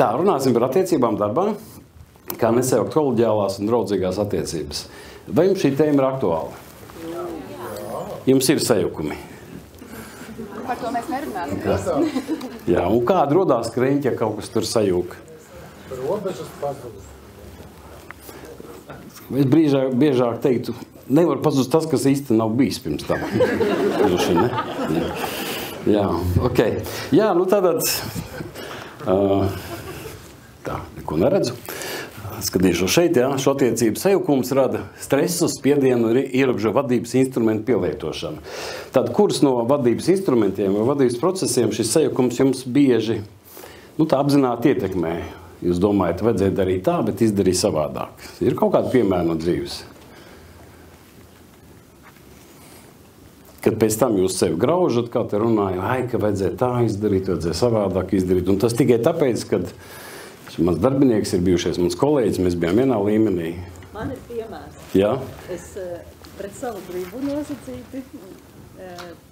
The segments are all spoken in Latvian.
Tā, runāsim par attiecībām darbā, kā nesajaukt kolēģiālās un draudzīgās attiecības. Vai jums šī tēma ir aktuāla? Jā. Jums ir sajukumi? Par to mēs nerunāsim. Jā, un kāda rodās kreņķi, ja kaut kas tur sajūka? Robežas pazudus. Es biežāk teiktu, nevar pazust tas, kas īsti nav bijis pirms tam. Jā, ok. Jā, nu tātad, tā, neko neredzu. Skatīšu šeit, jā, šo attiecību sajukums rada stresu, spiedienu un ierobežo vadības instrumentu pielietošanu. Tad, kurus no vadības instrumentiem vai vadības procesiem šis sajukums jums bieži, nu tā apzināti ietekmē? Jūs domājat, vajadzēja darīt tā, bet izdarīja savādāk. Ir kaut kāda piemēra no dzīves? Kad pēc tam jūs sevi graužat, kā te runāju, ka vajadzēja tā izdarīt, vajadzēja savādāk izdarīt. Un tas tikai tāpēc, kad mans darbinieks ir bijušies mans kolēģis, mēs bijām vienā līmenī. Man ir piemērs. Jā? Es pret savu gribu nosacīti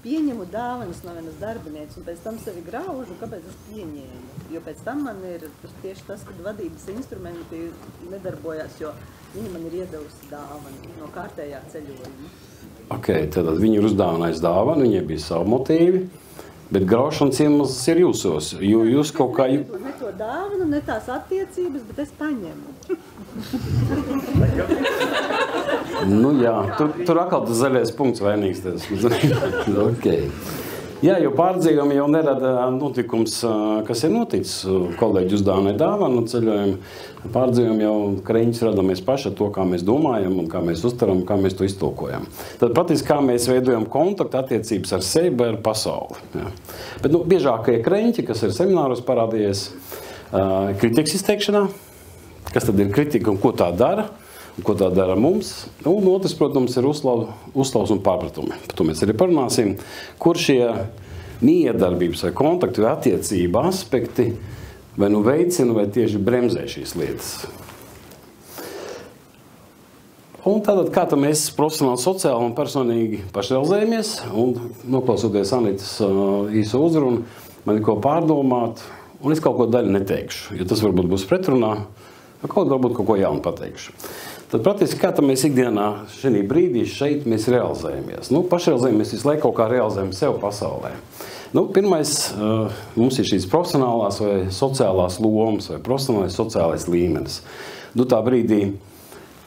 pieņemu dāvanas no vienas darbinieces un pēc tam sevi graužu, kāpēc es pieņēmu. Jo pēc tam man ir tieši tas, kad vadības instrumenti nedarbojās, jo viņi man ir iedevusi dāvanu no kārtējā ceļojuma. Ok, tad viņi ir uzdāvinājis dāvanu, viņiem bija savu motīvi, bet graušanas iemesls ir jūsos, jo jūs kaut kā... Ne to dāvanu, ne tās attiecības, bet es paņemu. Nu jā, tur atkal tas zaļais punkts vainīgs. Okay. Jā, jo pārdzīvumi jau nerada notikums, kas ir noticis. Kolēģi uzdāvināja dāvanu ceļojumu. Pārdzīvumi jau kreņķis radamies paši ar to, kā mēs domājam un kā mēs uztaram, kā mēs to iztulkojam. Tad patiesi, kā mēs veidojam kontaktu attiecības ar sevi vai ar pasauli. Jā. Bet biežākie kreņķi, kas ir semināros parādījies, kritikas izteikšanā, kas tad ir kritika un ko tā dara, un ko tā dara mums. Un otrs, protams, ir uzslavas un pārpratumi. Par to mēs arī parunāsim, kur šie miedarbības vai kontaktu vai attiecība aspekti vai nu veicina vai tieši bremzē šīs lietas. Un tātad, kā mēs profesionāli, sociāli un personīgi pašrealizējamies, un noklausoties Anitas īso uzrunu, man ir ko pārdomāt, un es kaut ko daļu neteikšu, jo tas varbūt būs pretrunā, varbūt kaut ko jaunu pateikšu. Tad praktiski, kā mēs ikdienā šajā brīdī šeit mēs realizējamies. Nu, pašrealizējamies visu laiku kaut kā realizējam sev pasaulē. Nu, pirmais, mums ir šīs profesionālās vai sociālās lomas vai profesionālais sociālais līmenis. Nu, tā brīdī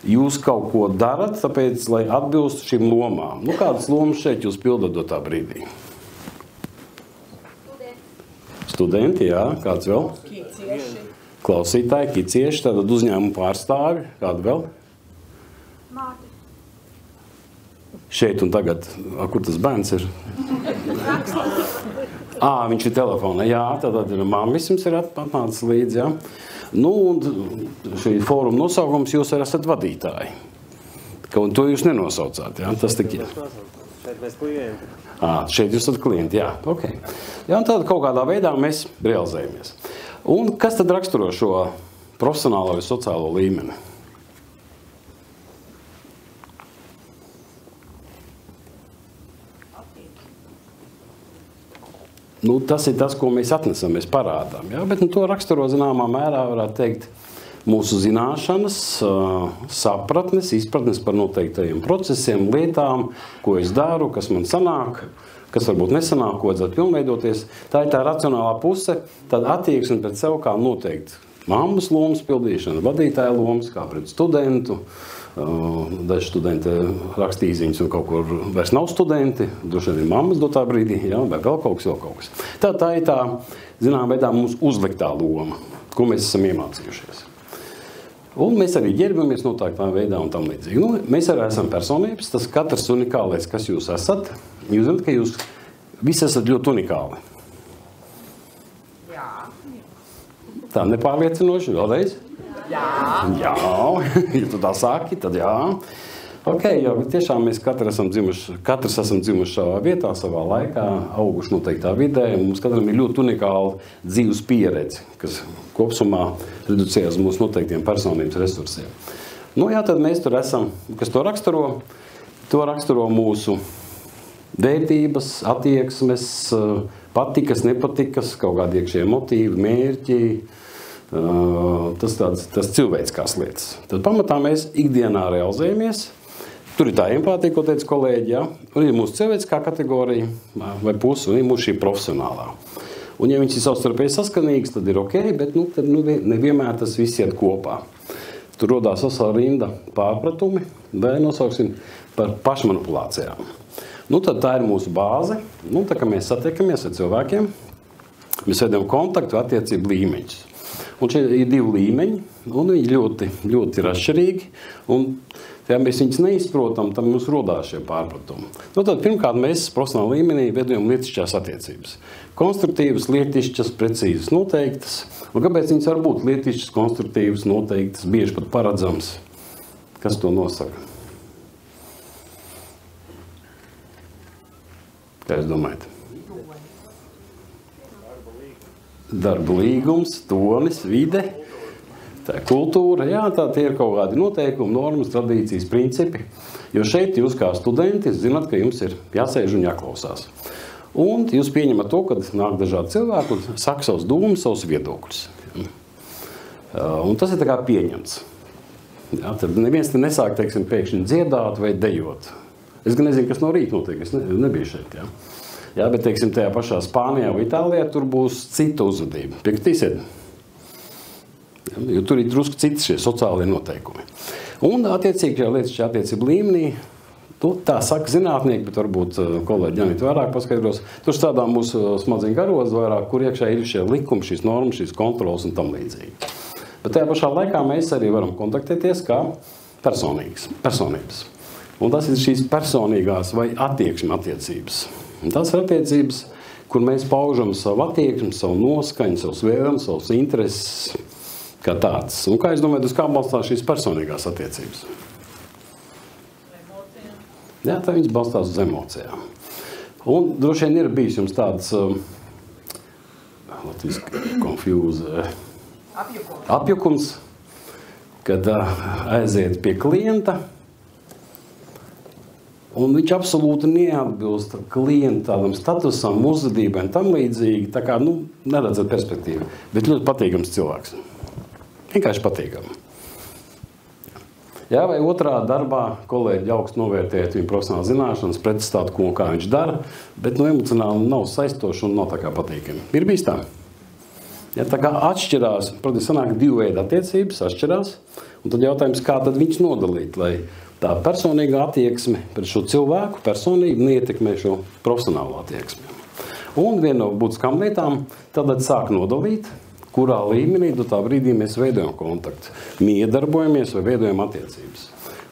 jūs kaut ko darat, tāpēc, lai atbilstu šīm lomām. Nu, kādas lomas šeit jūs pildat tā brīdī? Studenti, jā. Kāds vēl? Kicieši. Klausītāji, kicieši, tātad uzņēmumu pārstāvi. Kādu vēl? Māte. Šeit un tagad, kur tas bērns ir? Viņš ir telefonā, jā, tad ir mammis jums ir atnācis līdzi, jā. Nu, un šī fóruma nosaukums jūs arī esat vadītāji. Un to jūs nenosaucāt, jā, tas tik ir. Šeit mēs klienti. Šeit jūs esat klienti, jā, ok. Jā, un tad kaut kādā veidā mēs realizējamies. Un kas tad raksturo šo profesionālo vai sociālo līmeni? Nu, tas ir tas, ko mēs atnesam, mēs parādām. Ja? Bet to raksturo zināmā mērā, varētu teikt, mūsu zināšanas, sapratnes, izpratnes par noteiktajiem procesiem, lietām, ko es daru, kas man sanāk, kas varbūt nesanāk, ko vajadzētu pilnveidoties. Tā ir tā racionālā puse, tad attieksme pret sev kā noteikti mammas lomas pildīšana, vadītāja lomas, kā pret studentu. Daži studenti rakstīja ziņas un kaut kur vairs nav studenti, droši vien ir mammas dotā brīdī, jā, vai vēl kaut kas. Tā ir tā, zinām, veidā mums uzliktā loma, ko mēs esam iemācījušies. Un mēs arī ģērbamies noteiktā veidā un tam līdzīgi. Nu, mēs arī esam personības, tas katrs unikālais, kas jūs esat. Jūs zināt, ka jūs visi esat ļoti unikāli. Jā. Tā nepārliecinoši, vēlreiz? Jā. Jā, ja tu tā saki, tad jā. Ok, jo tiešām mēs katrs esam dzimuši savā vietā, savā laikā, auguši noteiktā vidē, un mums katram ir ļoti unikāla dzīves pieredze, kas kopsumā reducējas mūsu noteiktiem personības resursiem. Nu jā, tad mēs tur esam, kas to raksturo mūsu vērtības, attieksmes, patikas, nepatikas, kaut kādi iekšējie motīvi, mērķi, tas cilvēciskās lietas. Tad pamatā mēs ikdienā realizējamies. Tur ir tā empātija, ko teica kolēģi, ja? Un ir mūsu cilvēciskā kategorija vai puse, un ir mūsu šī profesionālā. Un ja viņš ir savstarpēji saskanīgs, tad ir ok, bet tad nevienmēr tas viss iet kopā. Tur rodās vesela rinda pārpratumi, vai nosauksim par pašmanipulācijām. Tad tā ir mūsu bāze. Tā kā mēs satiekamies ar cilvēkiem, mēs veidojam kontaktu attiecību līmeņus. Un šeit ir 2 līmeņi, un viņi ļoti, ļoti ir atšķirīgi. Un, ja mēs viņus neizprotam, tad mums rodās šie pārpratumi. Tad pirmkārt mēs profesionālā līmenī veidojam lietišķās attiecības. Konstruktīvas, lietišķas, precīzas, noteiktas. Un kāpēc viņas var būt lietišķas, konstruktīvas, noteiktas, bieži pat paredzams? Kas to nosaka? Kā jūs domājat? Darba līgums, tonis, vide, tā kultūra, jā, tie ir kaut kādi noteikumi, normas, tradīcijas, principi. Jo šeit jūs kā studenti zināt, ka jums ir jāsēž un jāklausās. Un jūs pieņemat to, kad nāk dažādi cilvēki un saka savus domas, savus viedokļus. Un tas ir tā kā pieņemts. Jā, tad neviens te nesāk, teiksim, pēkšņi dziedāt vai dejot. Es gan nezinu, kas no rīta notiek, es nebiju šeit, jā. Jā, bet, teiksim, tajā pašā Spānijā vai Itālijā tur būs cita uzvedība. Piekritīsiet? Jo tur ir drusku citi šie sociālie noteikumi. Un, attiecīgi, šajā attiecību līmenī, tā saka zinātnieki, bet varbūt kolēģi Janita vairāk paskaidros, tur strādā mūsu smadzeņu garozi vairāk, kur iekšā ir šie likumi, šīs normas, šīs kontrolas un tam līdzīgi. Bet tajā pašā laikā mēs arī varam kontaktēties kā personības. Un tas ir šīs personīgās vai attieksmi attiecības. Un tas ir attiecības, kur mēs paužam savu attieksmi, savu noskaņu, savus vēlmes, savus intereses kā tāds. Un kā es domāju, uz kā balstās šīs personīgās attiecības? Jā, tā viņas balstās uz emocijām. Un droši vien ir bijis jums tāds apjukums, kad aiziet pie klienta, un viņš absolūti neatbilst klienta tādam statusam, uzvedībai un tam līdzīgi, tā kā, neredzat perspektīvu, bet ļoti patīkams cilvēks. Vienkārši patīkami. Jā, vai otrā darbā kolēģi augstu novērtēt viņu profesionālu zināšanas, pretstāt, ko un kā viņš dara, bet emocionāli nav saistoši un nav tā kā patīkami. Ir bijis tā? Ja, tā kā atšķirās, protams, sanāk 2 veidu attiecības, atšķirās, un tad jautājums, kā tad viņš nodalīt, lai tā personīga attieksme pret šo cilvēku personīgi neietekmē šo profesionālo attieksmi. Un viena no būtiskām lietām tad sāk nodalīt, kurā līmenī tā brīdī mēs veidojam kontaktu, miedarbojamies vai veidojam attiecības.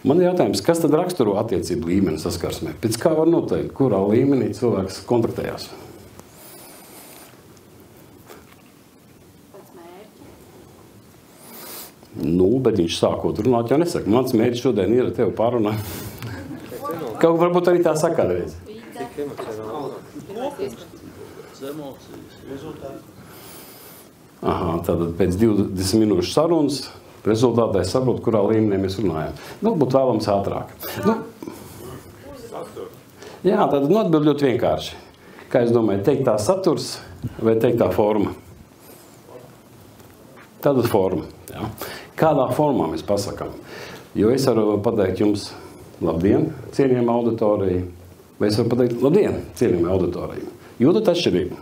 Man ir jautājums, kas tad raksturo attiecību līmeni saskarsmē? Pēc kā var noteikt, kurā līmenī cilvēks kontaktējās? Bet viņš sākot runāt, jau nesaka, mans mērķis šodien ir ar tevi pārunāt. Kaut varbūt arī tā saka kādreiz. Aha, tātad pēc 20 minūšu sarunas rezultātā es saprotu, kurā līmenī mēs runājam. Būtu vēlams ātrāk. Jā, tātad atbild ļoti vienkārši. Kā es domāju, teiktā saturs vai teiktā forma? Tātad forma, jā. Kādā formā mēs pasakām? Jo es varu pateikt jums labdien, cienījama auditorija, vai es varu pateikt labdien, cienījama auditorija. Jūtat atšķirību?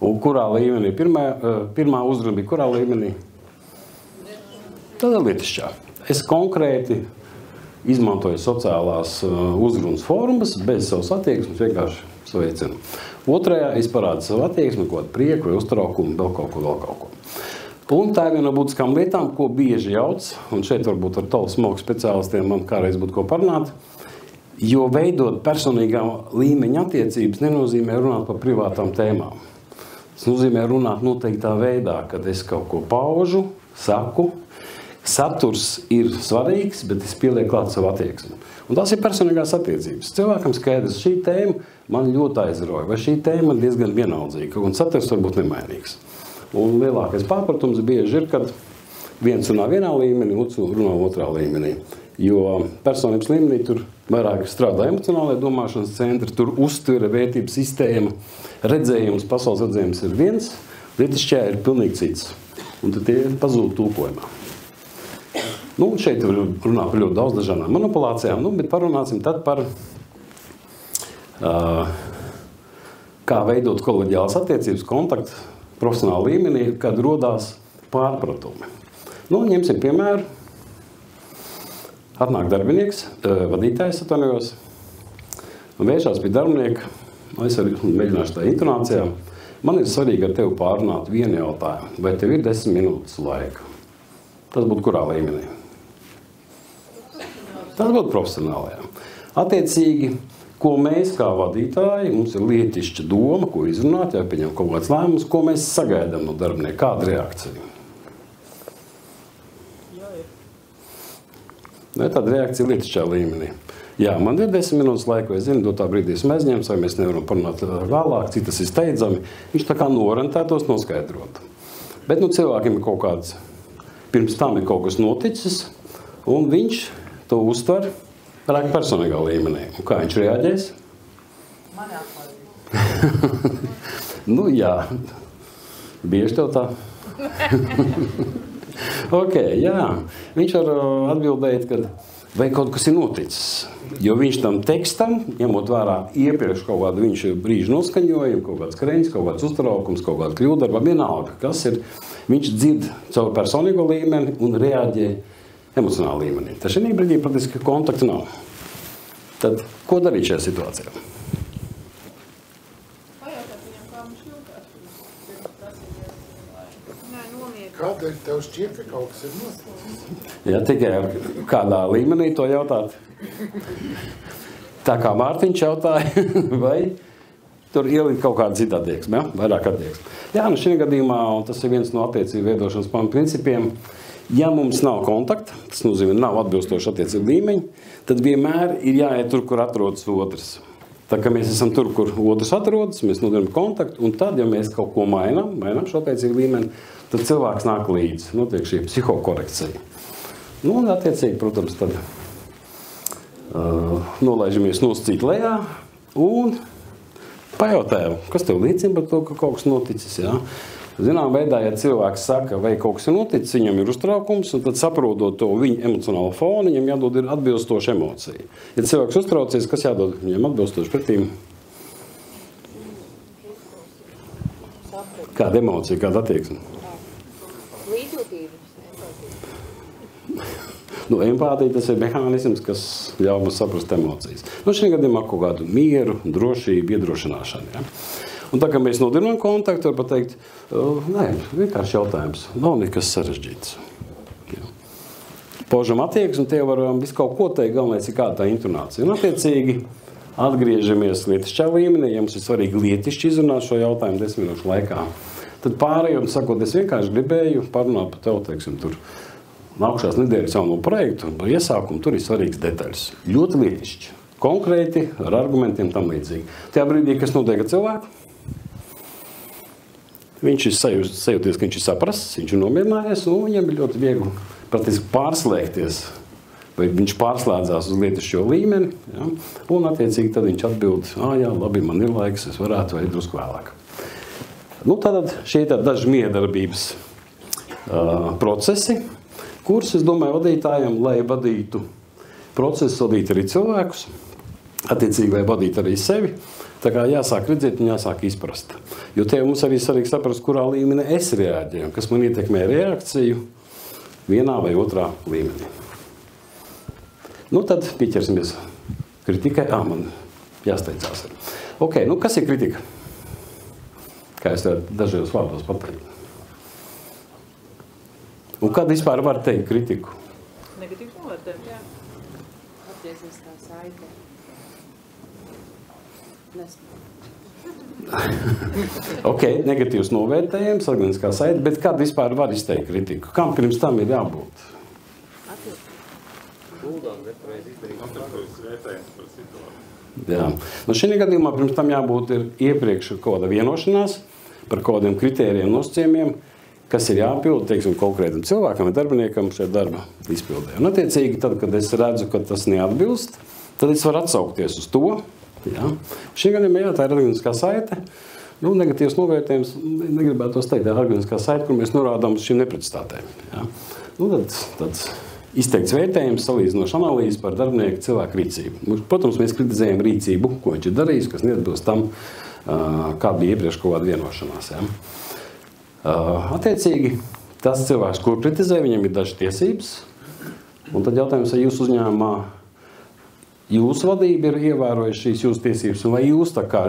Un kurā līmenī? Pirmā uzruna bija kurā līmenī? Tad ir lietišķā. Es konkrēti izmantoju sociālās uzrunas formas, bez savas attieksmes, vienkārši sveicinu. Otrajā es parādu savu attieksmi, kaut kādu prieku vai uztraukumu, vēl kaut ko. Un tā ir viena no būtiskām lietām, ko bieži jauc, un šeit varbūt ar tavu smogu speciālistiem man kādreiz būtu ko parunāt, jo veidot personīgā līmeņa attiecības nenozīmē runāt par privātām tēmām. Tas nozīmē runāt noteiktā veidā, kad es kaut ko paužu, saku, saturs ir svarīgs, bet es pielieku klāt savu attieksmi. Un tās ir personīgās attiecības. Cilvēkam skaidrs, šī tēma man ļoti aizrauja, vai šī tēma ir diezgan vienaldzīga, un saturs varbūt nemainīgs. Un lielākais pārpratums bieži ir, kad viens runā vienā līmenī, otrs runā otrā līmenī. Jo personības līmenī tur vairāk strādā emocionālajā domāšanas centri, tur uztvere, vērtības sistēma, redzējums, pasaules redzējums ir viens, Lietišķajā ir pilnīgi cits. Un tad tie pazūd tulkojumā. Nu, šeit var runāt par ļoti daudz dažādām manipulācijām, bet parunāsim tad par kā veidot kolēģiālas attiecības kontaktu profesionāla līmenī, kad rodās pārpratumi. Nu, ņemsim piemēru. Atnāk darbinieks, vadītājs atvainojos, un vēršās pie darbinieka, es arī mēģināšu tā intonācijā. Man ir svarīgi ar tevi pārunāt vienu jautājumu, vai tev ir 10 minūtes laika. Tas būtu kurā līmenī? Tas būtu profesionālajā. Attiecīgi, ko mēs kā vadītāji, mums ir lietišķa doma, ko izrunāt, jāpieņem kaut kāds lēmums, ko mēs sagaidām no darbinieka, kāda reakcija? Ne, tāda reakcija lietišķā līmenī. Jā, man ir 10 minūtes laika, es zinu, dotā brīdī esmu aizņemts, vai mēs nevaram parunāt vēlāk, cik tas ir steidzami. Viņš tā kā norentētos noskaidrot. Bet nu, cilvēkiem ir kaut kāds, pirms tam ir kaut kas noticis, un viņš to uztver personīgā līmenī. Un kā viņš reaģēs? Mani atpalīgi. Nu jā, bieži tev tā. Ok, jā. Viņš var atbildēt, ka vai kaut kas ir noticis. Jo viņš tam tekstam, ņemot vērā iepriekš kaut kādu viņš brīžu noskaņojumu, kaut kāds kreņas, kaut kāds uztraukums, kaut kāda kļūdarba, vienalga, kas ir, viņš dzird caur personīgo līmeni un reaģē emocionāli līmenī. Tā šī brīdī praktiski kontakta nav. Tad, ko darīt šajā situācijā? Pajautāt viņam, kā viņš jūtās. Nē, nomiet. Kādēļ tev šķiet, ka kaut kas ir noticis? Ja tikai kādā līmenī to jautāt. Tā kā Mārtiņš jautāja, vai tur ielikt kaut kādu citu attieksmi, ja? Vairāk attieksmi. Jā, nu šī gadījumā, un tas ir viens no attiecību veidošanas pamatprincipiem, ja mums nav kontakta, tas nozīmē nav atbilstoši attiecību līmeņi, tad vienmēr ir jāiet tur, kur atrodas otrs. Tā kā mēs esam tur, kur otrs atrodas, mēs nodaram kontaktu, un tad, ja mēs kaut ko mainām šo attiecību līmeni, tad cilvēks nāk līdzi, notiek šī psihokorekcija. Nu, un attiecīgi, protams, tad nolaižamies nosacīt lejā un pajautājam, kas tev liecina par to, ka kaut kas noticis, jā. Zinām veidā, ja cilvēks saka, vai kaut kas ir noticis, viņam ir uztraukums, un tad saprotot to viņa emocionālo fonu, viņam jādod ir atbilstoša emocija. Ja cilvēks uztraucies, kas jādod viņam atbilstoši pretīm? Kāda emocija, kāda attieksme? Līdzjūtības. Nu, empātija tas ir mehānisms, kas ļauj mums saprast emocijas. Nu, šī gadījumā kaut kādu mieru, drošību, iedrošināšanu. Ja? Un tā kā mēs nodarbinām kontaktu, var pateikt, nē, vienkārši jautājums, nav nekas sarežģīts. Ja. Paužam attieksmi, tie var visu kaut ko teikt, galvenais ir kāda tā intonācija. Un attiecīgi atgriežamies lietišķā līmenī, ja mums ir svarīgi lietišķi izrunāt šo jautājumu 10 minūšu laikā. Tad pārējot, sakot, es vienkārši gribēju parunāt par tev, teiksim, tur nākušās nedēļas jauno projektu, par iesākumu, tur ir svarīgs detaļas. Ļoti lietišķi, konkrēti, ar argumentiem tam līdzīgi. Tajā brīdī, kas notiek ar cilvēku, viņš ir sajūties, ka viņš ir saprasts, viņš ir nomierinājies, un viņam ir ļoti viegli praktiski pārslēgties, vai viņš pārslēdzās uz lietišķo līmeni, ja? Un attiecīgi tad viņš atbild, jā, labi, man ir laiks, es varētu vai drusku vēlāk. Nu, tātad šie ir daži miedarbības procesi, kurus, es domāju, vadītājiem, lai vadītu procesu, vadīt arī cilvēkus, attiecīgi, vai vadīt arī sevi, tā kā jāsāk redzēt un jāsāk izprast. Jo tie mums arī svarīgi saprast, kurā līmenī es reaģēju, kas man ietekmē reakciju vienā vai otrā līmenī. Nu, tad pieķersimies kritikai. Man jāsteidzās. Ok, nu, kas ir kritika? Kā es varētu dažos vārdos pateikt? Un kad vispār var teikt kritiku? Negatīvs novērtējums. Jā. Attiecīskā saite. Ok, negatīvs novērtējums, organiskā saite, bet kad vispār var izteikt kritiku? Kam pirms tam ir jābūt? Jā. Nu, šī gadījumā pirms tam jābūt ir iepriekš kaut kāda vienošanās par kaut kādiem kritērijiem, nosacījumiem, kas ir jāpilda, teiksim, konkrētam cilvēkam vai darbiniekam šajā darba izpildē. Un attiecīgi, tad, kad es redzu, ka tas neatbilst, tad es varu atsaukties uz to. Ja? Šī gadījumā, jā, tā ir organiskā saite. Nu, negatīvs novērtējums, negribētu tos teikt, organiskā saite, kur mēs norādām uz šīm nepretstātēm. Ja? Nu, tāds izteikts vērtējums, salīdzinoši analīze par darbinieku cilvēku rīcību. Protams, mēs kritizējam rīcību, ko viņš ir darījis, kas neatbilst tam, kāda bija iepriekš kaut kāda vienošanās. Ja? Attiecīgi, tas cilvēks, kur kritizē, viņam ir dažas tiesības, un tad jautājums, vai jūsu uzņēmumā jūsu vadība ir ievērojuši šīs jūsu tiesības, un vai jūs tā kā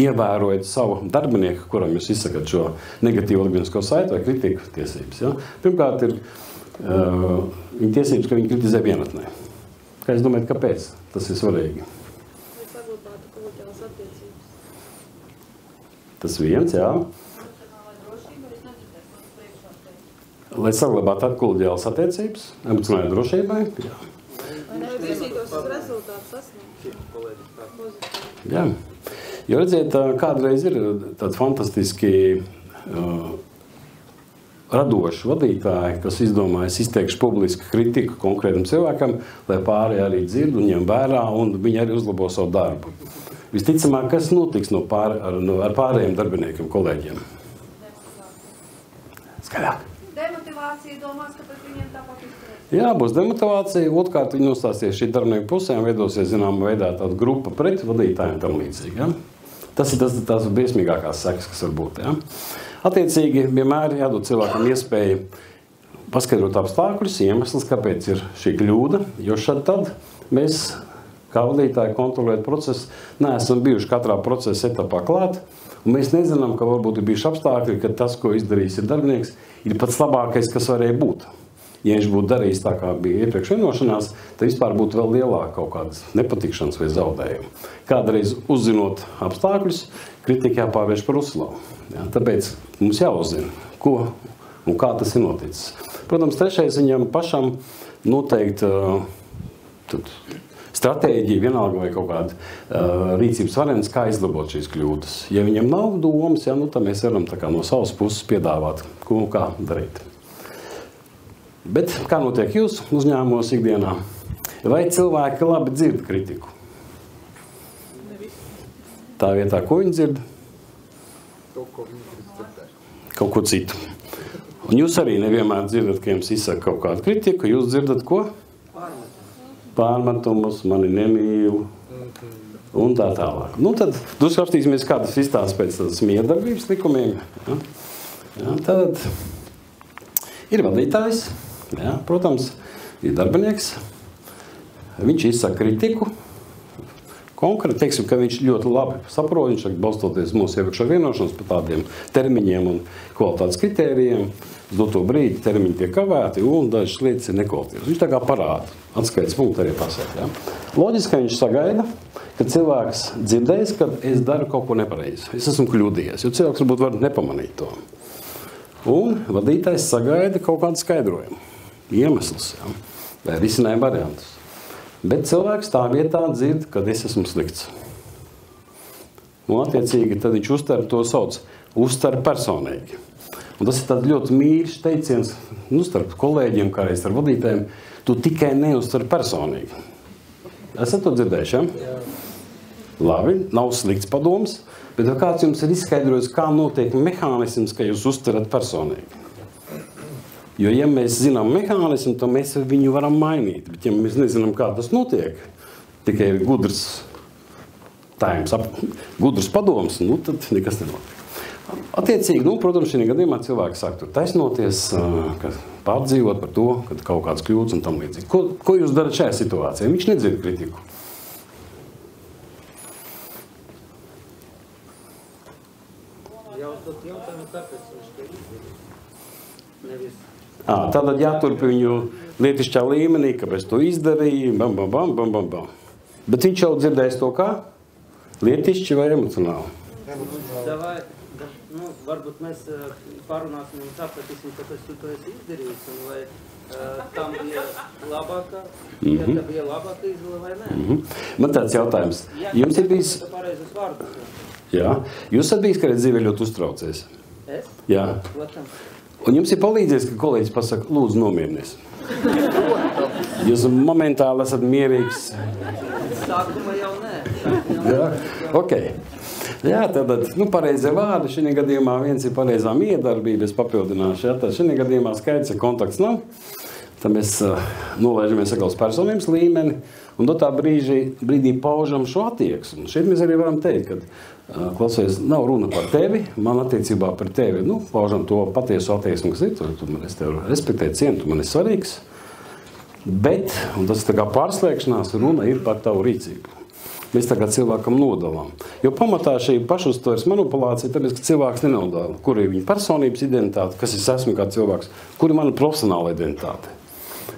ievērojat savu darbinieku, kuram jūs izsakat šo negatīvu organisko saiti vai kritiku tiesības. Ja? Pirmkārt, ir viņa tiesības, ka viņi kritizē vienatnē. Kā jūs domājat, kāpēc tas ir svarīgi? Lai saglabātu kolēģiālas attiecības. Tas viens, jā. Lai saglabātu kolēģiālas attiecības, emocionālajai drošībai. Jā. Vai nevar virzītos uz rezultātu sasniegšanu? Jā. Jo redziet, kādreiz ir tādi fantastiski radoši vadītāji, kas izdomājas izteikšu publisku kritiku konkrētam cilvēkam, lai pārējie arī dzird un ņem vērā, un viņi arī uzlabo savu darbu. Visticamāk, kas notiks ar pārējiem darbiniekiem, kolēģiem? Skaļāk. Demotivācija domās, ka pret viņiem tāpat izturēt. Jā, būs demotivācija. Otrkārt, viņi nostāsies šī darbinieku pusē un veidosies zināmā veidā tāda grupa pret vadītājiem tam līdzīgi. Ja? Tas ir tās briesmīgākās sekas, kas var būt. Ja? Attiecīgi, vienmēr jādod cilvēkam iespēju paskaidrot apstākļus, iemeslus, kāpēc ir šī kļūda, jo šad tad mēs, kā vadītāji, kontrolēt procesu, neesam bijuši katrā procesa etapā klāt, un mēs nezinām, ka varbūt ir bijuši apstākļi, ka tas, ko izdarījis ir darbinieks, ir pats labākais, kas varēja būt. Ja viņš būtu darījis tā, kā bija iepriekš vienošanās, tad vispār būtu vēl lielāka kaut kādas nepatikšanas vai zaudējumi. Kādreiz uzzinot apstākļus, kritika jāpārvērš par uzslavu. Ja? Tāpēc mums jāuzzina, ko un kā tas ir noticis. Protams, trešais viņam pašam noteikti stratēģija, vienalga vai kaut kāda rīcības variants, kā izlabot šīs kļūdas. Ja viņam nav domas, ja, tad mēs varam tā kā no savas puses piedāvāt, ko un kā darīt. Bet kā notiek jūs uzņēmumos ikdienā? Vai cilvēki labi dzird kritiku? Tā vietā, ko viņi dzird? Kaut ko citu. Un jūs arī nevienmēr dzirdat, ka jums izsaka kaut kādu kritiku. Jūs dzirdat ko? Pārmetumus, mani nemīlu. Un tā tālāk. Nu tad drusku apstīsimies, kā tas izstāsta pēc tādas miedarbības likumiem. Ja? Ja, tad ir vadītājs. Ja, protams, ir darbinieks, viņš izsaka kritiku, konkrēti, teiksim, ka viņš ļoti labi saprot, viņš balstoties mūsu iepriekšā vienošanos par tādiem termiņiem un kvalitātes kritērijiem, uz doto brīdi termiņi tiek kavēti un dažas lietas ir nekvalitīvas. Viņš tā kā parāda, atskaites punktu arī pasaka. Ja. Loģiski, ka viņš sagaida, ka cilvēks dzirdēs, ka es daru kaut ko nepareizi, es esmu kļūdījies, jo cilvēks varbūt var nepamanīt to. Un vadītājs sagaida kaut kādu skaidrojumu. Iemeslus, ja, vai risinājuma variantus. Bet cilvēks tā vietā dzird, kad es esmu slikts. Un attiecīgi tad viņš uztver personīgi. Un tas ir tāds ļoti mīļš teiciens, starp kolēģiem, kā arī starp vadītājiem, tu tikai neuztver personīgi. Esat to dzirdējuši, ja? Jā. Labi, nav slikts padoms, bet kāds jums ir izskaidrojis, kā notiek mehānisms, ka jūs uztverat personīgi? Jo, ja mēs zinām mehānismu, tad mēs viņu varam mainīt. Bet, ja mēs nezinām, kā tas notiek, tikai ir gudrs padoms, tad nekas nenotiek. Attiecīgi, protams, šī gadījumā cilvēki sāk tur taisnoties, pārdzīvot par to, ka kaut kāds kļūdas un tam līdzīgi. Ko jūs darat šajā situācijā? Viņš nedzird kritiku. Jautājumu, kāpēc viņš to izdarīja? Nevis. Tātad jāturpi viņu lietišķā līmenī, kāpēc to izdarīja, Bet viņš jau dzirdēs to kā? Lietišķi vai emocionāli? Davai, varbūt mēs pārunāsim un sapratīsim, kāpēc tu to esi izdarījis, un vai tam bija labākā, ja tā bija labākā izvēle vai nē. Man tāds jautājums. Jums ir bijis... Pareizes vārdus. Jā. Jūs esat bijis, ka dzīve ļoti uztraucies? Es? Jā. Un jums ir palīdzies, ka kolēģis pasaka, lūdzu, nomierinies. Jūs momentāli esat mierīgs. Sākuma jau nē. Jā, ok. Jā, tad, pareizie vārdi, šī gadījumā viens ir pareizā miedarbība, es papildināšu, jā, tad šī gadījumā skaidrs, ja kontakts nav, tad mēs nolaižamies atkal uz personības līmeni, un tā brīdī paužam šo attieksmi. Šeit mēs arī varam teikt, ka, klausies, nav runa par tevi, man attiecībā par tevi, paužam to patiesu attieksmi, kas ir, es tevi respektēju, cienu, tu man ir svarīgs, bet, un tas tā kā pārslēgšanās, runa ir par tavu rīcību. Mēs tagad cilvēkam nodalām. Jo pamatā šī pašuztveres manipulācija, tāpēc, ka cilvēks nenodala, kur ir viņa personības identitāte, kas es esmu kā cilvēks, kur ir mana profesionāla identitāte.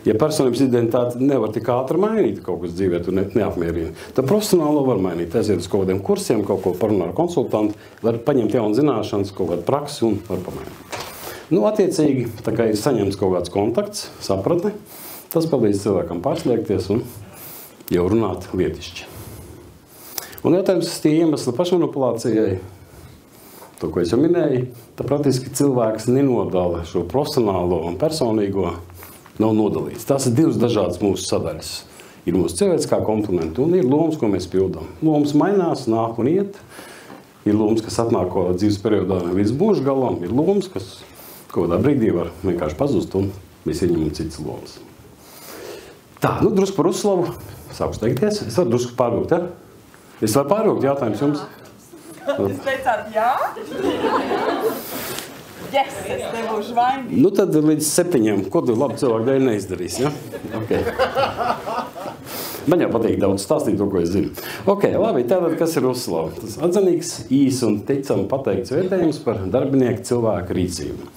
Ja personības identitāte nevar tik ātri mainīt kaut kas dzīvē, tu neapmierina, tad profesionālo var mainīt. Aiziet uz kaut kādiem kursiem, kaut ko parunāt ar konsultantu, var paņemt jaunu zināšanas, kaut kādu praksi un var pamainīt. Attiecīgi, tā kā ir saņemts kaut kāds kontakts, sapratne, tas palīdz cilvēkam pārslēgties un jau runāt lietišķi. Un jautājums, tie iemesli pašmanipulācijai, to, ko es jau minēju, tad praktiski cilvēks nenodala šo profesionālo un personīgo, nav nodalīts. Tās ir divas dažādas mūsu sadaļas. Ir mūsu cilvēciskā komponenta un ir lomas, ko mēs pildām. Lomas mainās, nāk un iet. Ir lomas, kas atnāk kaut kādā dzīves periodā līdz mūža galam. Ir lomas, kas kaut kādā brīdī var vienkārši pazust un mēs ieņemam citas lomas. Tā, drusku par uzslavu. Sāku steigties. Es varu drusku pārvilkt, ja? Es varu pārvilkt jautājums jums? Jūs teicāt jā? Yes, es nebūšu vainīgi. Tad līdz 7. Ko tu labi cilvēku dēļ neizdarīs, ja? Ok. Man jau patīk daudz stāstīt to, ko es zinu. Ok, labi, tātad kas ir uzslava? Tas atzinīgs, īs un ticam pateikts vērtējums par darbinieku cilvēku rīcību.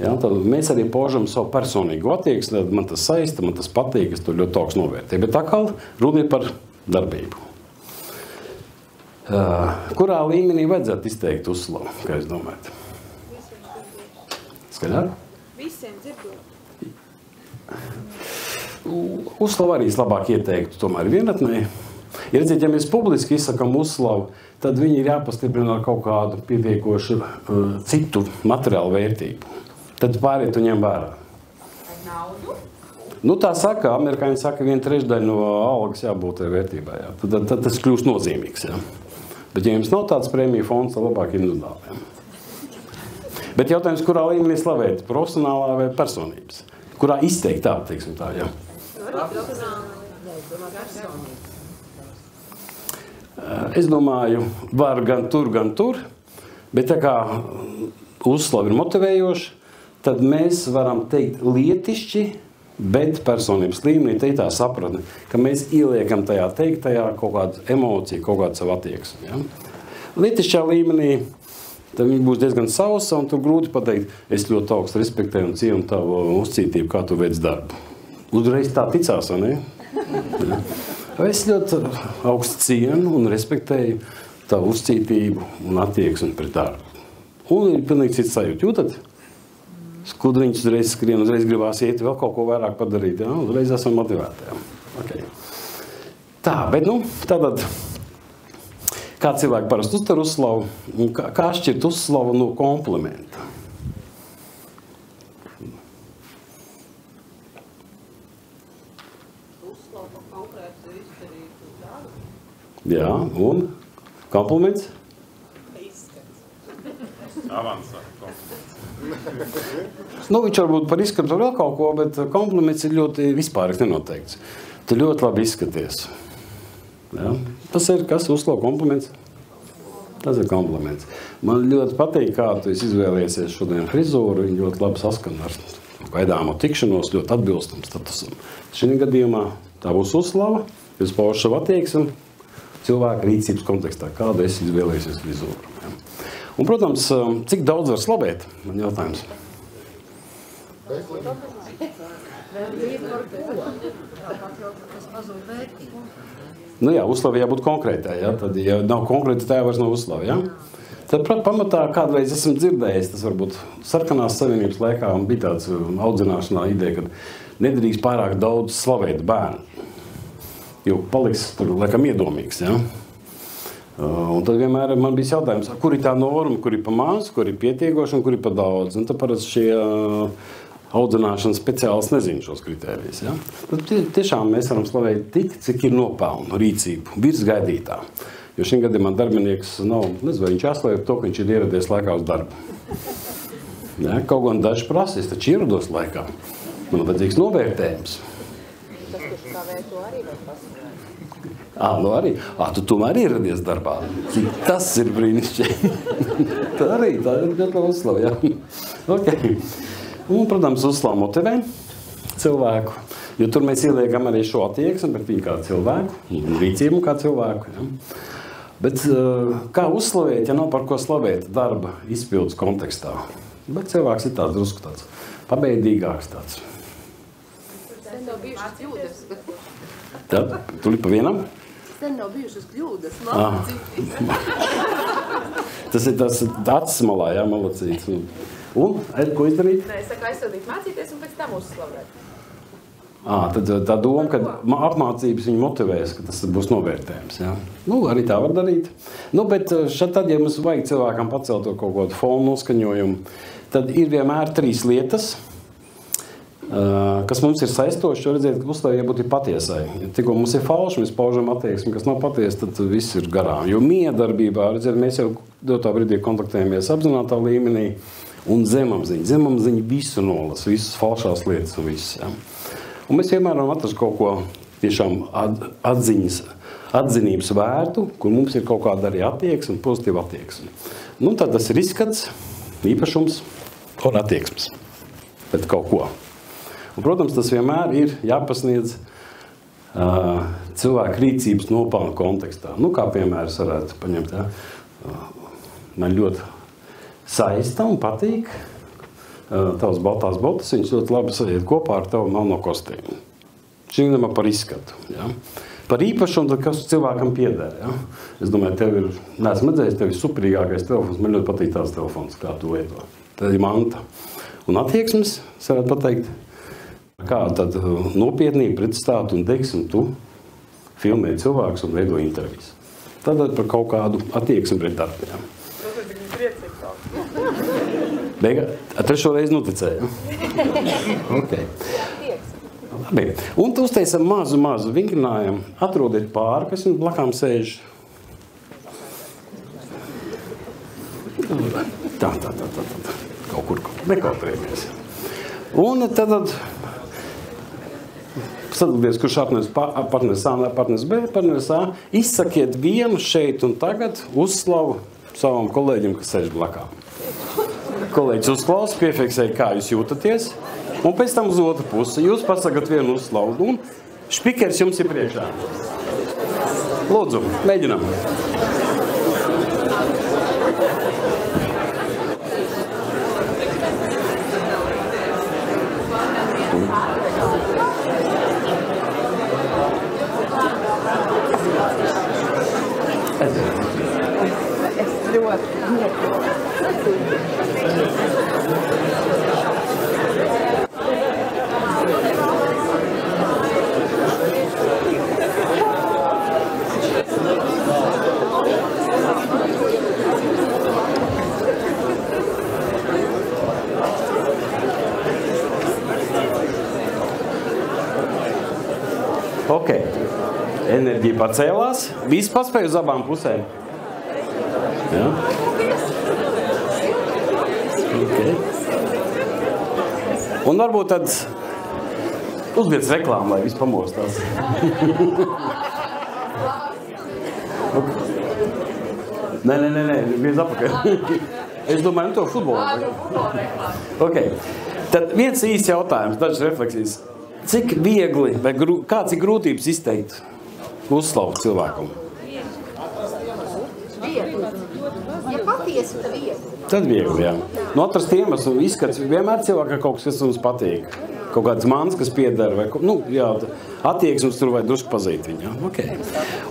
Ja, tad mēs arī paužam savu personīgu attieksmi, man tas saista, man tas patīk, es to ļoti augstu novērtēju. Bet atkal runa ir par darbību. Kurā līmenī vajadzētu izteikt uzslavu, kā jūs domājat? Skaļāk? Visiem dzirdot. Uzslavu arī labāk ieteiktu tomēr vienatnē. Ja redziet, ja mēs publiski izsakam uzslavu, tad viņi ir jāpastiprina ar kaut kādu pietiekošu citu materiālu vērtību. Tad pāriet un ņem vērā. Naudu? Tā saka, amerikāņi saka, 1/3 no algas jābūt vērtībā. Jā. Tad tas kļūst nozīmīgs. Jā. Bet ja jums nav tāds prēmiju fonds, tad labāk individuāli. Bet jautājums, kurā līmenī slavēt? Profesionālā vai personības? Kurā izteikt tā, teiksim tā, jā? Es domāju, var gan tur, bet tā kā uzslava ir motivējoša, tad mēs varam teikt lietišķi, bet personības līmenī te ir tā sapratne, ka mēs ieliekam tajā teiktajā kaut kādu emociju, kaut kādu savu attieksmi. Ja? Lietišķā līmenī tad viņi būs diezgan sausa, un tu grūti pateikt, es ļoti augstu respektēju un cienu tavu uzcītību, kā tu veic darbu. Uzreiz tā ticās, vai ne? Ja? Es ļoti augstu cienu un respektēju tavu uzcītību un attieksmi pret darbu. Un ir pilnīgi cits sajūta. Jūtat? Skudriņš uzreiz skrien, uzreiz gribās iet vēl kaut ko vairāk padarīt. Ja? Uzreiz esam motivēti. Ja? Okay. Tā, bet tātad, kā cilvēki parasti uztver uzslavu, kā šķirt uzslavu no komplimenta? Uzslavu par konkrētu izdarītu darbu. Jā, un kompliments? Avansā. Viņš varbūt par izskatu vēl kaut ko, bet kompliments ir ļoti vispārīgs nenoteikts. Tu ļoti labi izskaties. Ja? Tas ir kas? Uzslavu kompliments? Tas ir kompliments. Man ļoti patīk, kā tu izvēlējies šodien frizūru. Viņa ļoti labi saskan ar gaidāmo tikšanos, ļoti atbilstam statusam. Šī gadījumā tā būs uzslava, jūs paužat savu attieksmi cilvēka rīcības kontekstā, kādu es izvēlējies frizūru. Ja? Un, protams, cik daudz var slavēt? Man jautājums. Jā, uzslava jābūt konkrētai. Ja? Tad, ja nav konkrēta, tā vairs nav uzslava. Ja? Tad pamatā kādreiz esmu dzirdējis, tas varbūt sarkanās savienības laikā bija tāds audzināšanā ideja, ka nedrīkst pārāk daudz slavēt bērnu. Jo paliks tur, laikam, iedomīgs. Ja? Un tad vienmēr man bija jautājums, kur ir tā norma, kur ir pa maz, kur ir pietiekoši un kur ir pa daudz. Un tad parasti šie audzināšanas speciālisti nezina šos kritērijus. Ja? Tad tiešām mēs varam slavēt tik, cik ir nopelnu rīcību, virs gaidītā. Jo šim gadījumā darbinieks nav, nezinu, vai viņš jāslēp to, ka viņš ir ieradies laikā uz darbu. Ja, kaut gan daži prasīs, taču ierados laikā. Man vajadzīgs novērtējums. Tas, kurš kavē, to arī var pasakāt. Nu arī. Tu tomēr ieradies darbā. Tas ir brīnišķīgi. Tā arī, tā ir ļoti uzslava, jā. Okay. Un, protams, uzslava motivē cilvēku, jo tur mēs ieliekam arī šo attieksmi, bet viņu kā cilvēku, rīcību kā cilvēku, ja. Bet kā uzslavēt, ja nav par ko slavēt darba izpildus kontekstā? Bet cilvēks ir tāds drusku tāds pabeidīgāks tāds. Sen nav bijušas kļūdas. Tad, tu li pa vienam? Sen nav bijušas kļūdas, malacītis. Tas ir tas acis malā, jā, malacītis. Un, ko izdarīt? Nē, es saku aizsildīt mācīties un pēc tam uzslavēt. Tad tā doma, ka apmācības viņu motivēs, ka tas būs novērtējums. Ja? Arī tā var darīt. Bet šad tad, ja mums vajag cilvēkam pacelt to kaut kādu fonu noskaņojumu, tad ir vienmēr 3 lietas, kas mums ir saistoši, jo redzēt, ka uzstāvē jābūt ir patiesai. Ja tikko mums ir falši, mēs paužam attieksmi, kas nav patiesa, tad viss ir garām. Jo miedarbībā, redzēt, mēs jau dotā brīdī kontaktējamies apzinātā līmenī un zemapziņa. Zemapziņa visu nolas, visas falšās lietas un viss. Ja? Un mēs vienmēr varam atrast kaut ko tiešām atzinības vērtu, kur mums ir kaut kāda arī attieksme, pozitīva attieksme. Tad tas ir izskats, īpašums un attieksmes pēc kaut ko. Un, protams, tas vienmēr ir jāpasniedz cilvēku rīcības nopelnu kontekstā. Kā piemērs varētu paņemt, ja? Man ļoti saista un patīk tavas baltās botas, viņas ļoti labi sajiet kopā ar tavu melno kostīmu. Šim nemā par izskatu. Ja? Par īpašumu, kas cilvēkam pieder. Ja? Es domāju, tev ir, neesmu redzējis, tev ir superīgākais telefons, man ļoti patīk tās telefons, kā tu lieto. Tad ir manta. Un attieksmes, es varētu pateikt, kā tad nopietnīgi pretstāt un teiksim, tu filmē cilvēkus un veido intervijas. Tad par kaut kādu attieksmi pret darbu. Ja? Tas ir tik priecīgi tā. Trešo reizi noticēju. Okay. Labi. Un tu uztaisam mazu vingrinājumu. Atrodiet pāri, kas jums blakām sēž. Tā. Kaut kur nekautrēties. Un tad sadalīties, kurš partneris A, partneris B, partneris A. Izsakiet vienu šeit un tagad uzslavu savam kolēģim, kas sēž blakām. Kolēģis uzklausa, piefiksēja, kā jūs jūtaties, un pēc tam uz otru pusi jūs pasakat vienu uzslavu, un špikers jums ir priekšā. Lūdzu, mēģinām. Ok, enerģija pacēlās, viss paspēja uz abām pusēm. Ja? Okay. Un varbūt tad uzliec reklāmu, lai viss pamostās. Nē, viens apakaļ. Es domāju, to futbolu. Okay. Tad viens īsts jautājums, dažas refleksijas. Cik viegli, vai kāds ir grūtības izteikt uzslavu cilvēkam? Viegli. Ja patiesi, tad viegli. Tad viegli, jā. No atrast iemeslu izskats, vienmēr cilvēkam kaut kas mums patīk. Kaut kāds mans, kas piedara, vai, attieksmes tur vai drusku pazīt viņu. Okay.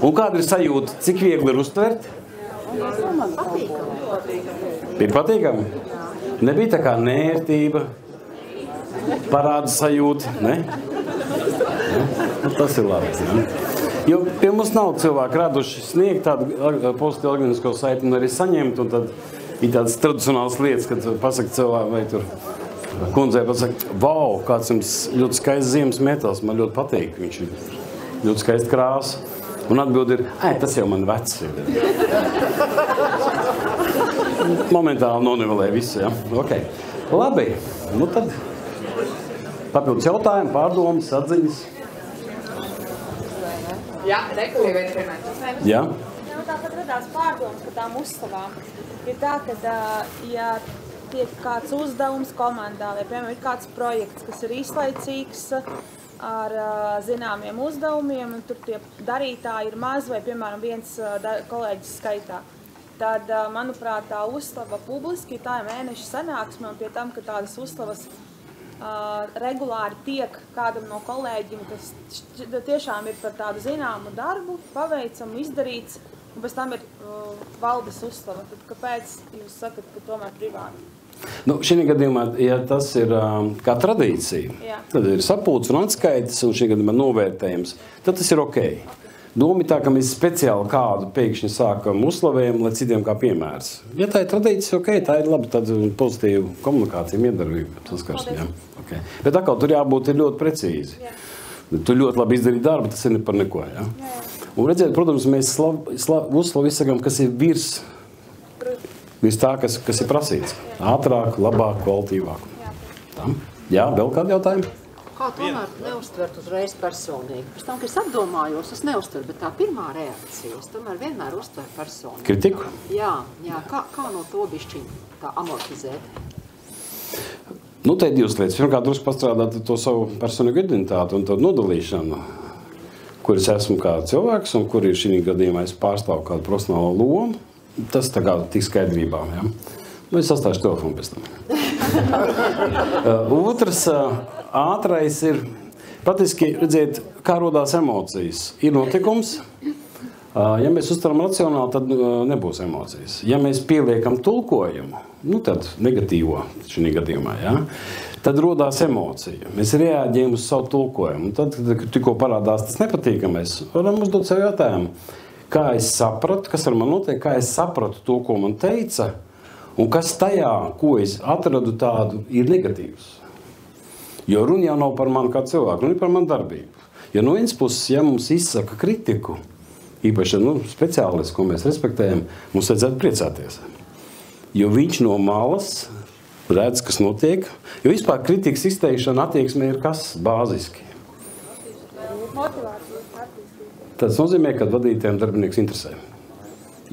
Un kāda ir sajūta, cik viegli ir uztvert? Bija patīkami? Nebija tā kā nērtība, parāda sajūta, ne? Tas ir labi. Ne? Jo pie mums nav cilvēki raduši sniegt tādu pozitīvu organisko saiti un arī saņemt, un tad ir tādas tradicionālas lietas, kad pasaka cilvēku vai tur kundzei pasaka, vau, kāds jums ļoti skaists ziemas metāls, man ļoti patīk, viņš ir ļoti skaists krāsa. Un atbild ir, tas jau man vecs ir. Momentāli nonivelē visu, ja? Ok. Labi, nu tad papildus jautājumi, pārdomas, atziņas. Jā, reku, ja vien pirmais. Jā. Jā, tātad radās pārdomas par tām uzslavām. Ir tā, ka, ja tiek kāds uzdevums komandā, vai, piemēram, ir kāds projekts, kas ir īslaicīgs ar zināmiem uzdevumiem, un tur tie darītāji ir maz, vai, piemēram, viens kolēģis skaitā, tad, manuprāt, tā uzslava publiski, tā ir mēneša sanāksme, un pie tam, ka tādas uzslavas regulāri tiek kādam no kolēģiem, kas tiešām ir par tādu zināmu darbu, paveicamu, izdarīts, un pēc tam ir valdes uzslava. Tad kāpēc jūs sakat, ka tomēr privāti? Nu, šī gadījumā, ja tas ir kā tradīcija, tad ir sapulcs un atskaites, un šī gadījumā novērtējums, tad tas ir ok. Doma ir tā, ka mēs speciāli kādu pēkšņi sākam uzslavējumu, lai citiem kā piemērs. Ja tā ir tradīcija, ok, tā ir labi tāda pozitīva komunikācija, miedarbība. Okay. Bet atkal tur jābūt ļoti precīzi. Jā. Tu ļoti labi izdarīji darbu, tas ir ne par neko. Ja? Un redziet, protams, mēs uzslavu izsakām, kas ir virs tā, kas ir prasīts. Ātrāk, labāk, kvalitīvāk. Jā, vēl kādi jautājumi? Kā tomēr neuztvert uzreiz personīgi? Pēc tam, ka es apdomājos, es neuztveru, bet tā pirmā reakcija, es tomēr vienmēr uztveru personīgi. Kritiku? Jā, kā no to bišķiņu tā amortizēt? Nu, te ir divas lietas. Pirmkārt, drusku pastrādāt to savu personīgu identitāti un to nodalīšanu, kur es esmu kā cilvēks un kur ir šī gadījumā es pārstāvu kādu profesionālo lomu. Tas tā kā tik skaidrībā, ja? Nu, es sastāšu telefonu pēc tam. Otrs, ātrais ir, praktiski redzēt, kā rodās emocijas. Ir notikums. Ja mēs uztveram racionāli, tad nebūs emocijas. Ja mēs pieliekam tulkojumu, nu tad negatīvo šī gadījumā, ja, tad rodās emocija. Mēs reaģējam uz savu tulkojumu. Un tad, kad tikko parādās tas nepatīkamais, varam uzdot sev jautājumu, kā es sapratu, kas ar man notiek, kā es sapratu to, ko man teica, un kas tajā, ko es atradu tādu, ir negatīvs. Jo runa jau nav par mani kā cilvēku, runa ir par manu darbību. Jo no vienas puses, ja mums izsaka kritiku, īpaši speciālists, ko mēs respektējam, mums vajadzētu priecāties. Jo viņš no malas redz, kas notiek. Jo vispār kritikas izteikšana attieksmē ir kas bāziski. Tas nozīmē, ka vadītājiem darbinieks interesē.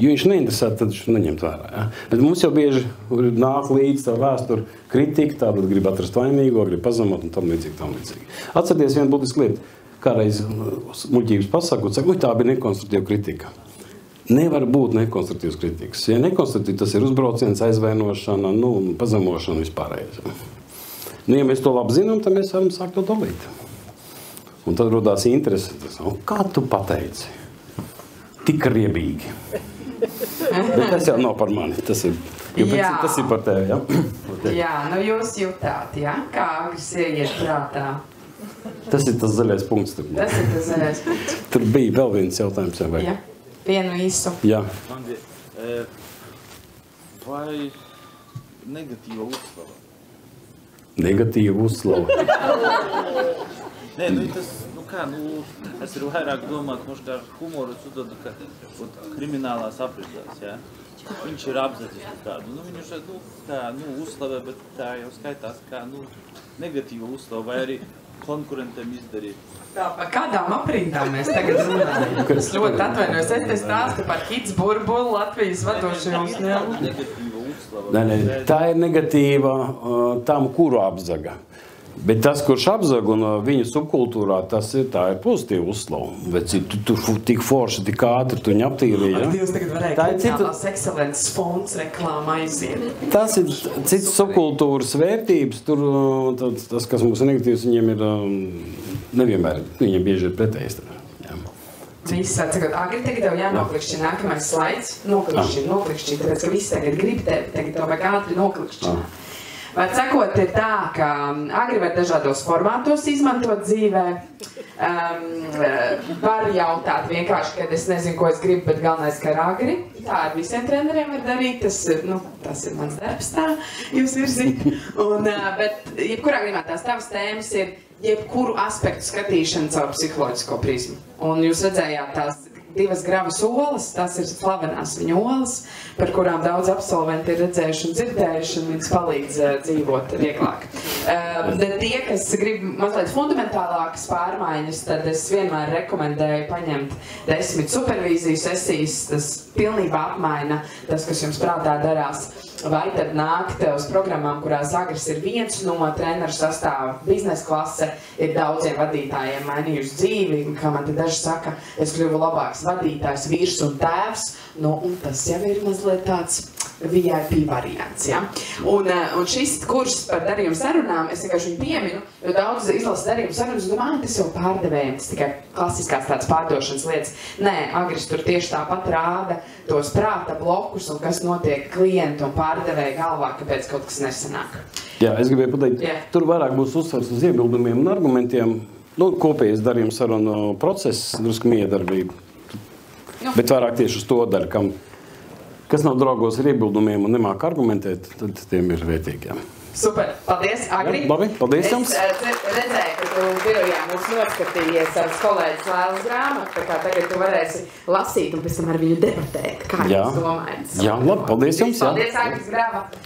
Jo viņš neinteresē, tad viņš neņemt vērā. Ja? Bet mums jau bieži nāk līdz tā vēsture kritika, tātad grib atrast vainīgo, grib pazemot un tam līdzīgi. Atcerieties vienu būtisku lietu. Kādreiz muļķības pasaku un saka, tā bija nekonstruktīva kritika. Nevar būt nekonstruktīvas kritikas. Ja nekonstruktīva, tas ir uzbrauciens, aizvainošana, pazemošana vispārējais. Nu, ja mēs to labi zinām, tad mēs varam sākt to dalīt. Un tad rodās interesi. Kā tu pateici? Tik riebīgi. Bet tas jau nav par mani. Tas ir par tevi, ja? Jā, nu jūs jutāt, ja? Kā agrs ieiet prātā? Tas ir tas zaļais punkts. Tas ir tas zaļais punkts. Tur bija vēl viens jautājums. Vai? Jā, vienu īsu. Jā. Vai negatīva uzslava? Negatīva uzslava. Nē, es ir vairāk domāt, kā humoru sudodu, ka kriminālās apritās, jā? Viņš ir apzatis kādu. Viņš ir uzslavē, bet tā jau skaitās kā negatīva uzslava, vai arī konkurentiem izdarīt. Tā, par kādām aprindām mēs tagad runājam? Es ļoti atvainojos. Es te stāstu par Kids burbuli Latvijas vadošajā uzņēmumā. Negatīva uzslava. Nē, tā ir negatīva tam, kuru apzaga. Bet tas, kurš apzaga un viņa subkultūrā, tā ir pozitīva uzslava. Bet tu tik forši, tik ātri, tu viņu aptīrīji. Ja? Dievs tagad varēja kriminālās ekscelences fonds reklāma aiziet. Tas ir cits subkultūras vērtības. Tur tas, kas mums ir negatīvs, viņiem ir nevienmēr, viņiem bieži ir pretējs. Viss atsakot, Agri, tagad tev jānoklikšķi nākamais slaids. Noklikšķi, tāpēc, ka viss tagad grib tevi, tagad tev vajag ātri noklikšķi. Var sakot, ir tā, ka Agri var dažādos formātos izmantot dzīvē. Var jautāt vienkārši, kad es nezinu, ko es gribu, bet galvenais, ka ar Agri. Tā ar visiem treneriem var darīt. Tas ir mans darbs tā, jūs virzīt. Bet jebkurā gadījumā tās tavas tēmas ir jebkuru aspektu skatīšana caur psiholoģisko prizmu. Un jūs redzējāt tās 2 gravas olas, tās ir slavenās viņa olas, par kurām daudz absolventi ir redzējuši un dzirdējuši, un viņas palīdz dzīvot vieglāk. Tie, kas grib mazliet fundamentālākas pārmaiņas, tad es vienmēr rekomendēju paņemt 10 supervīziju sesijas, tas pilnībā apmaina tas, kas jums prātā darās. Vai tad nākt uz programmām, kurās Agris ir viens no treneru sastāva, biznesa klase, ir daudziem vadītājiem mainījuši dzīvi, kā man te daži saka, es kļuvu labāks vadītājs, vīrs un tēvs, un tas jau ir mazliet tāds VIP variants, ja? Un šis kurs par darījumu sarunām, es vienkārši viņu pieminu, jo daudz izlasa darījumu sarunas, un domāju, tas jau pārdevējiem, tas tikai klasiskās tādas pārdošanas lietas. Nē, Agris tur tieši tāpat rāda tos prāta blokus un kas notiek klientu un pārdevēja galvā, kāpēc kaut kas nesanāk. Jā, es gribēju pateikt, tur vairāk būs uzsvars uz iebildumiem un argumentiem, kopējais darījums sarunu process, drusku miedarbība. Bet vairāk tieši uz to daļu, kas nav draugos ar iebildumiem un nemāk argumentēt, tad tiem ir vērtīgi. Jā. Super, paldies, Agri. Jā, labi, paldies jums. Es redzēju, ka tu birojā mums noskatījies savas kolēģis Lēlas grāmatu, tā kā tagad tu varēsi lasīt un pēc tam ar viņu debatēt, kā jūs domājat. Jā, labi, paldies jums. Paldies, Agris grāmatu.